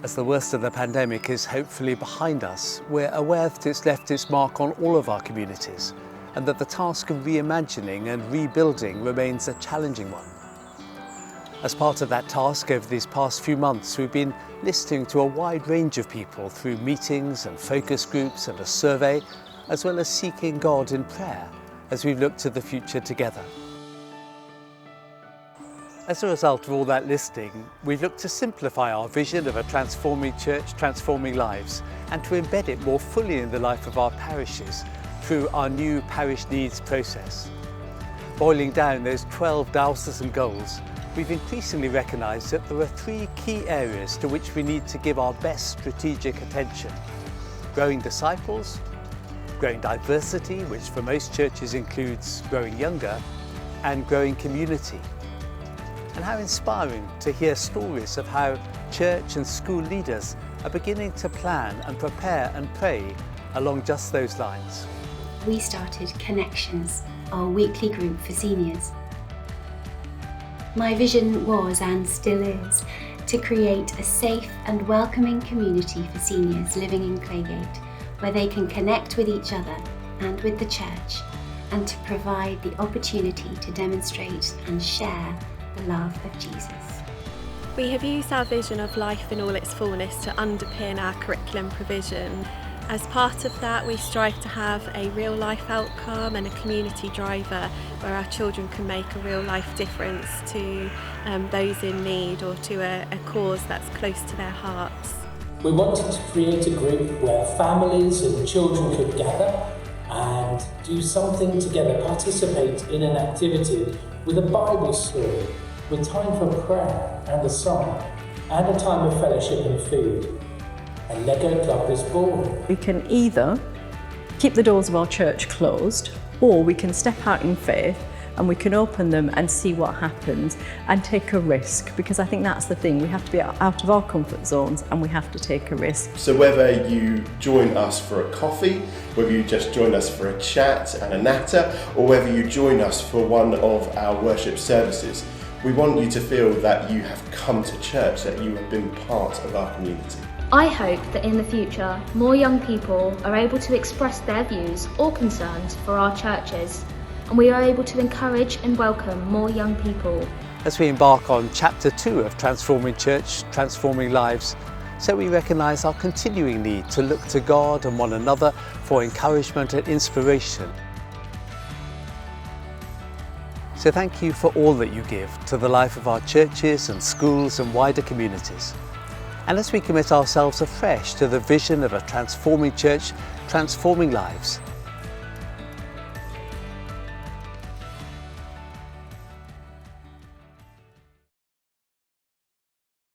As the worst of the pandemic is hopefully behind us, we're aware that it's left its mark on all of our communities and that the task of reimagining and rebuilding remains a challenging one. As part of that task, over these past few months, we've been listening to a wide range of people through meetings and focus groups and a survey, as well as seeking God in prayer as we've looked to the future together. As a result of all that listening, we've looked to simplify our vision of a transforming church, transforming lives, and to embed it more fully in the life of our parishes through our new parish needs process. Boiling down those 12 diocesan goals, we've increasingly recognised that there are 3 key areas to which we need to give our best strategic attention: growing disciples, growing diversity, which for most churches includes growing younger, and growing community. And how inspiring to hear stories of how church and school leaders are beginning to plan and prepare and pray along just those lines. We started Connections, our weekly group for seniors. My vision was, and still is, to create a safe and welcoming community for seniors living in Claygate, where they can connect with each other and with the church, and to provide the opportunity to demonstrate and share the love of Jesus. We have used our vision of life in all its fullness to underpin our curriculum provision. As part of that, we strive to have a real life outcome and a community driver where our children can make a real life difference to those in need or to a cause that's close to their hearts. We wanted to create a group where families and children could gather and do something together, participate in an activity with a Bible story, with time for prayer and a song, and a time of fellowship and food. A Lego club was born. We can either keep the doors of our church closed, or we can step out in faith and we can open them and see what happens and take a risk, because I think that's the thing, we have to be out of our comfort zones and we have to take a risk. So whether you join us for a coffee, whether you just join us for a chat and a natter, or whether you join us for one of our worship services, we want you to feel that you have come to church, that you have been part of our community. I hope that in the future, more young people are able to express their views or concerns for our churches, and we are able to encourage and welcome more young people. As we embark on Chapter 2 of Transforming Church, Transforming Lives, so we recognise our continuing need to look to God and one another for encouragement and inspiration. So thank you for all that you give to the life of our churches and schools and wider communities. And as we commit ourselves afresh to the vision of a transforming church, transforming lives,